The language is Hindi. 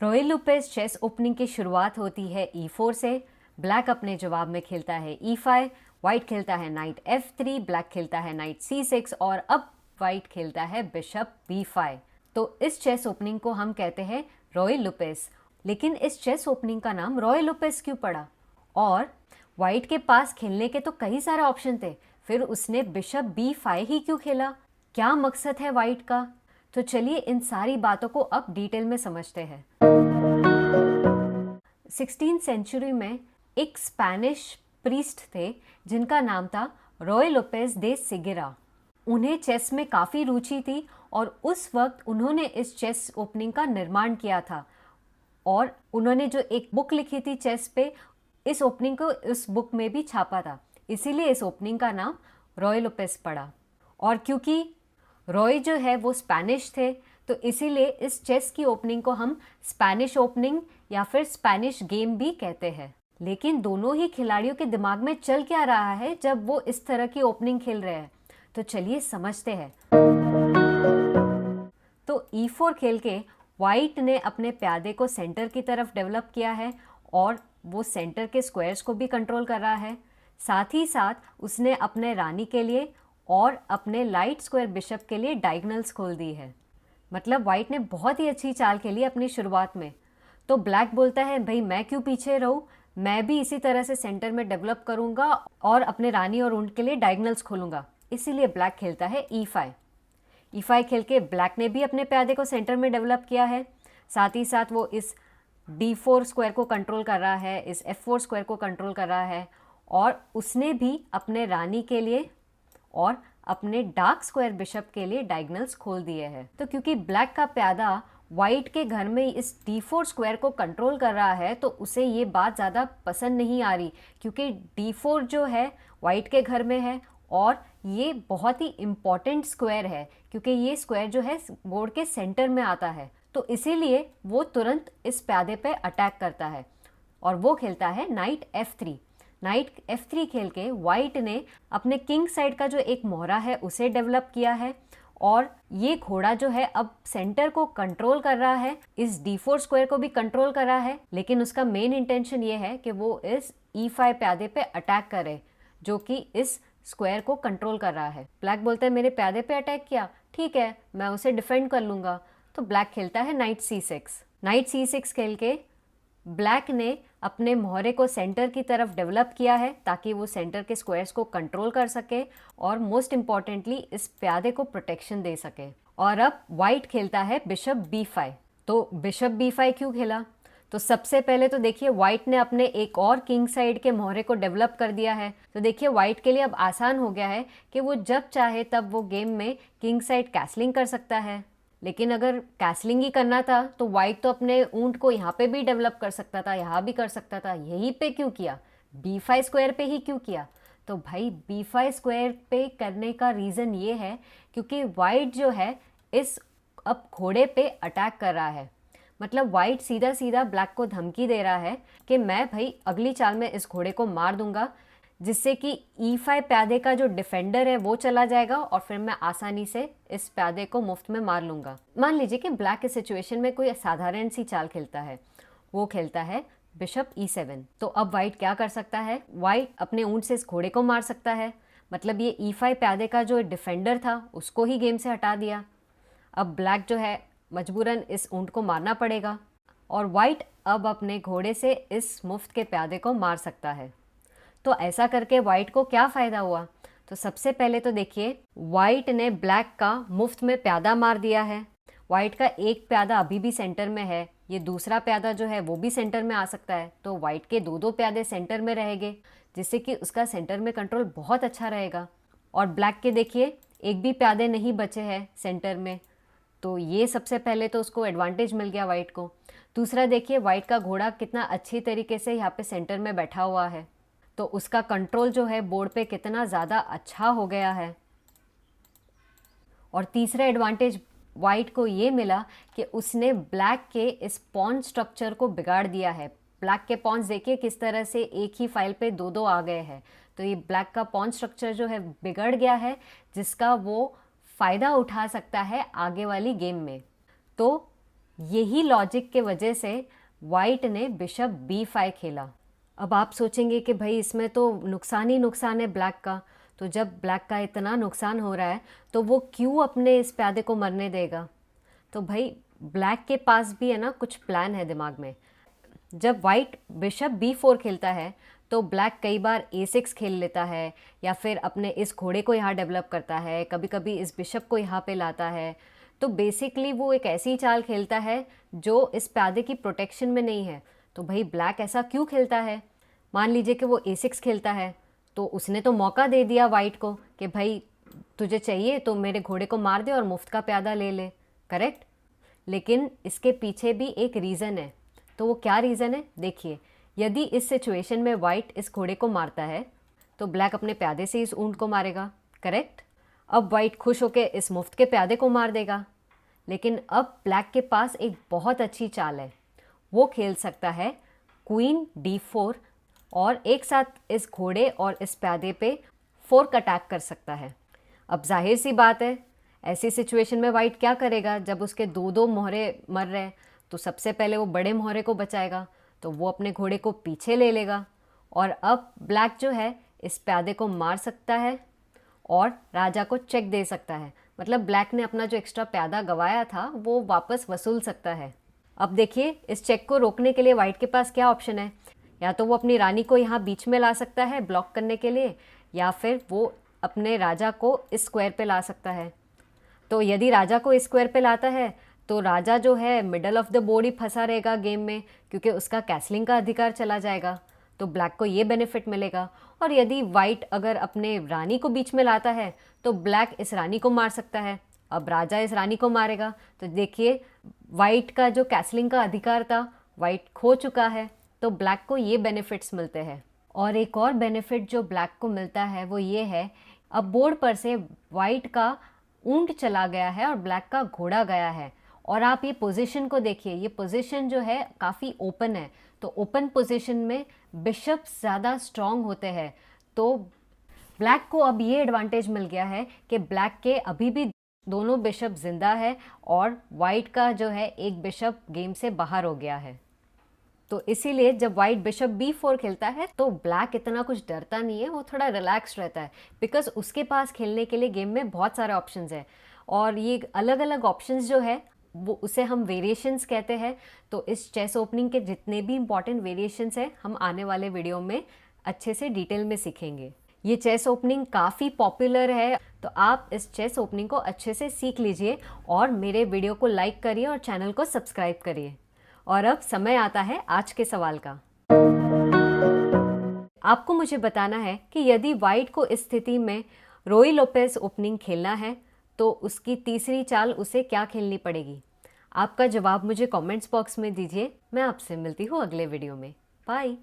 रॉयल लुपेज चेस ओपनिंग की शुरुआत होती है E4 से। ब्लैक अपने जवाब में खेलता है E5, वाइट खेलता है नाइट F3, ब्लैक खेलता है नाइट C6 और अब वाइट खेलता है बिशप B5। तो इस चेस ओपनिंग को हम कहते हैं रॉयल लुपेज। लेकिन इस चेस ओपनिंग का नाम रॉयल लुपेज क्यों पड़ा? और वाइट के पास खेलने के तो कई सारे ऑप्शन थे, फिर उसने बिशप B5 ही क्यों खेला? क्या मकसद है वाइट का? तो चलिए इन सारी बातों को अब डिटेल में समझते हैं। 16th सेंचुरी में एक स्पैनिश प्रीस्ट थे जिनका नाम था रॉय लोपेज दे सिगेरा। उन्हें चेस में काफ़ी रुचि थी और उस वक्त उन्होंने इस चेस ओपनिंग का निर्माण किया था और उन्होंने जो एक बुक लिखी थी चेस पे, इस ओपनिंग को इस बुक में भी छापा था, इसीलिए इस ओपनिंग का नाम रॉय लोपेज पड़ा। और क्योंकि रॉय जो है वो स्पैनिश थे तो इसीलिए इस चेस की ओपनिंग को हम स्पैनिश ओपनिंग या फिर स्पैनिश गेम भी कहते हैं। लेकिन दोनों ही खिलाड़ियों के दिमाग में चल क्या रहा है जब वो इस तरह की ओपनिंग खेल रहे हैं, तो चलिए समझते हैं। तो E4 खेल के वाइट ने अपने प्यादे को सेंटर की तरफ डेवलप किया है और वो सेंटर के स्क्वायर्स को भी कंट्रोल कर रहा है। साथ ही साथ उसने अपने रानी के लिए और अपने लाइट स्क्वायर बिशप के लिए डायगोनल्स खोल दी है। मतलब वाइट ने बहुत ही अच्छी चाल खेली अपनी शुरुआत में। तो ब्लैक बोलता है भाई मैं क्यों पीछे रहूं, मैं भी इसी तरह से सेंटर में डेवलप करूंगा और अपने रानी और ऊंट के लिए डायगोनल्स खोलूंगा। इसीलिए ब्लैक खेलता है E5। E5 खेल के ब्लैक ने भी अपने प्यादे को सेंटर में डेवलप किया है। साथ ही साथ वो इस D4 स्क्वायर को कंट्रोल कर रहा है, इस F4 स्क्वायर को कंट्रोल कर रहा है और उसने भी अपने रानी के लिए और अपने डार्क स्क्वायर बिशप के लिए डायगोनल्स खोल दिए हैं। तो क्योंकि ब्लैक का प्यादा वाइट के घर में इस D4 स्क्वायर को कंट्रोल कर रहा है तो उसे ये बात ज़्यादा पसंद नहीं आ रही, क्योंकि D4 जो है वाइट के घर में है और ये बहुत ही इम्पॉर्टेंट स्क्वायर है क्योंकि ये स्क्वायर जो है बोर्ड के सेंटर में आता है। तो इसीलिए वो तुरंत इस प्यादे पे अटैक करता है और वो खेलता है नाइट F3। नाइट F3 खेल के वाइट ने अपने किंग साइड का जो एक मोहरा है उसे डेवलप किया है और ये घोड़ा जो है अब सेंटर को कंट्रोल कर रहा है, इस D4 स्क्वायर को भी कंट्रोल कर रहा है, लेकिन उसका मेन इंटेंशन ये है कि वो इस E5 प्यादे पे अटैक करे जो कि इस स्क्वायर को कंट्रोल कर रहा है। ब्लैक बोलता है मेरे प्यादे पे अटैक किया, ठीक है मैं उसे डिफेंड कर लूंगा। तो ब्लैक खेलता है नाइट C6। नाइट C6 खेल के ब्लैक ने अपने मोहरे को सेंटर की तरफ डेवलप किया है ताकि वो सेंटर के स्क्वायर्स को कंट्रोल कर सके और मोस्ट इम्पॉर्टेंटली इस प्यादे को प्रोटेक्शन दे सके। और अब वाइट खेलता है बिशप B5। तो बिशप B5 क्यों खेला? तो सबसे पहले तो देखिए वाइट ने अपने एक और किंग साइड के मोहरे को डेवलप कर दिया है। तो देखिए वाइट के लिए अब आसान हो गया है कि वो जब चाहे तब वो गेम में किंग साइड कैसलिंग कर सकता है। लेकिन अगर कैसलिंग ही करना था तो वाइट तो अपने ऊंट को यहाँ पे भी डेवलप कर सकता था, यहाँ भी कर सकता था, यहीं पे क्यों किया? B5 स्क्वायर पे ही क्यों किया? तो भाई B5 स्क्वायर पे करने का रीज़न ये है क्योंकि वाइट जो है इस अब घोड़े पे अटैक कर रहा है। मतलब वाइट सीधा सीधा ब्लैक को धमकी दे रहा है कि मैं भाई अगली चाल में इस घोड़े को मार दूंगा, जिससे कि E5 प्यादे का जो डिफेंडर है वो चला जाएगा और फिर मैं आसानी से इस प्यादे को मुफ्त में मार लूंगा। मान लीजिए कि ब्लैक इस सिचुएशन में कोई साधारण सी चाल खेलता है, वो खेलता है बिशप E7। तो अब वाइट क्या कर सकता है? वाइट अपने ऊंट से इस घोड़े को मार सकता है। मतलब ये E5 प्यादे का जो डिफेंडर था उसको ही गेम से हटा दिया। अब ब्लैक जो है मजबूरन इस ऊंट को मारना पड़ेगा और वाइट अब अपने घोड़े से इस मुफ्त के प्यादे को मार सकता है। तो ऐसा करके वाइट को क्या फ़ायदा हुआ? तो सबसे पहले तो देखिए वाइट ने ब्लैक का मुफ्त में प्यादा मार दिया है। वाइट का एक प्यादा अभी भी सेंटर में है, ये दूसरा प्यादा जो है वो भी सेंटर में आ सकता है, तो वाइट के दो दो प्यादे सेंटर में रहेंगे जिससे कि उसका सेंटर में कंट्रोल बहुत अच्छा रहेगा। और ब्लैक के देखिए एक भी प्यादे नहीं बचे हैं सेंटर में, तो ये सबसे पहले तो उसको एडवांटेज मिल गया वाइट को। दूसरा देखिए वाइट का घोड़ा कितना अच्छी तरीके से यहाँ पे सेंटर में बैठा हुआ है, तो उसका कंट्रोल जो है बोर्ड पे कितना ज़्यादा अच्छा हो गया है। और तीसरा एडवांटेज वाइट को ये मिला कि उसने ब्लैक के इस पॉन स्ट्रक्चर को बिगाड़ दिया है। ब्लैक के पॉन्स देखिए किस तरह से एक ही फाइल पे दो दो आ गए हैं, तो ये ब्लैक का पॉन स्ट्रक्चर जो है बिगड़ गया है, जिसका वो फ़ायदा उठा सकता है आगे वाली गेम में। तो यही लॉजिक के वजह से वाइट ने बिशप B5 खेला। अब आप सोचेंगे कि भाई इसमें तो नुकसान ही नुकसान है ब्लैक का, तो जब ब्लैक का इतना नुकसान हो रहा है तो वो क्यों अपने इस प्यादे को मरने देगा। तो भाई ब्लैक के पास भी है ना कुछ प्लान है दिमाग में। जब वाइट बिशप B4 खेलता है तो ब्लैक कई बार A6 खेल लेता है, या फिर अपने इस घोड़े को यहाँ डेवलप करता है, कभी कभी इस बिशप को यहाँ पे लाता है। तो बेसिकली वो एक ऐसी चाल खेलता है जो इस प्यादे की प्रोटेक्शन में नहीं है। तो भाई ब्लैक ऐसा क्यों खेलता है। मान लीजिए कि वो A6 खेलता है, तो उसने तो मौका दे दिया वाइट को कि भाई तुझे चाहिए तो मेरे घोड़े को मार दे और मुफ्त का प्यादा ले ले, करेक्ट। लेकिन इसके पीछे भी एक रीज़न है। तो वो क्या रीज़न है देखिए। यदि इस सिचुएशन में वाइट इस घोड़े को मारता है तो ब्लैक अपने प्यादे से इस ऊंट को मारेगा, करेक्ट। अब वाइट खुश होकर इस मुफ्त के प्यादे को मार देगा। लेकिन अब ब्लैक के पास एक बहुत अच्छी चाल है। वो खेल सकता है क्वीन D4 और एक साथ इस घोड़े और इस प्यादे पे फोर्क अटैक कर सकता है। अब जाहिर सी बात है, ऐसी सिचुएशन में वाइट क्या करेगा। जब उसके दो दो मोहरे मर रहे हैं तो सबसे पहले वो बड़े मोहरे को बचाएगा, तो वो अपने घोड़े को पीछे ले लेगा। और अब ब्लैक जो है इस प्यादे को मार सकता है और राजा को चेक दे सकता है। मतलब ब्लैक ने अपना जो एक्स्ट्रा प्यादा गवाया था वो वापस वसूल सकता है। अब देखिए इस चेक को रोकने के लिए वाइट के पास क्या ऑप्शन है। या तो वो अपनी रानी को यहाँ बीच में ला सकता है ब्लॉक करने के लिए, या फिर वो अपने राजा को इस स्क्वायर पे ला सकता है। तो यदि राजा को इस स्क्वायर पे लाता है तो राजा जो है मिडल ऑफ द बोर्ड ही फंसा रहेगा गेम में, क्योंकि उसका कैसलिंग का अधिकार चला जाएगा। तो ब्लैक को ये बेनिफिट मिलेगा। और यदि वाइट अगर अपने रानी को बीच में लाता है तो ब्लैक इस रानी को मार सकता है। अब राजा इस रानी को मारेगा तो देखिए वाइट का जो कैसलिंग का अधिकार था वाइट खो चुका है। तो ब्लैक को ये बेनिफिट्स मिलते हैं। और एक और बेनिफिट जो ब्लैक को मिलता है वो ये है, अब बोर्ड पर से वाइट का ऊंट चला गया है और ब्लैक का घोड़ा गया है। और आप ये पोजीशन को देखिए, ये पोजीशन जो है काफ़ी ओपन है। तो ओपन पोजीशन में बिशप ज़्यादा स्ट्रांग होते हैं। तो ब्लैक को अब ये एडवांटेज मिल गया है कि ब्लैक के अभी भी दोनों बिशप जिंदा है और वाइट का जो है एक बिशप गेम से बाहर हो गया है। तो इसीलिए जब वाइट बिशप B4 खेलता है तो ब्लैक इतना कुछ डरता नहीं है, वो थोड़ा रिलैक्स रहता है, बिकॉज उसके पास खेलने के लिए गेम में बहुत सारे ऑप्शंस हैं। और ये अलग अलग ऑप्शंस जो है वो उसे हम वेरिएशंस कहते हैं। तो इस चेस ओपनिंग के जितने भी इंपॉर्टेंट वेरिएशंस हैं हम आने वाले वीडियो में अच्छे से डिटेल में सीखेंगे। ये चेस ओपनिंग काफ़ी पॉपुलर है, तो आप इस चेस ओपनिंग को अच्छे से सीख लीजिए और मेरे वीडियो को लाइक करिए और चैनल को सब्सक्राइब करिए। और अब समय आता है आज के सवाल का। आपको मुझे बताना है कि यदि वाइट को इस स्थिति में रोई लोपेज ओपनिंग खेलना है तो उसकी तीसरी चाल उसे क्या खेलनी पड़ेगी। आपका जवाब मुझे कमेंट्स बॉक्स में दीजिए। मैं आपसे मिलती हूँ अगले वीडियो में। बाय।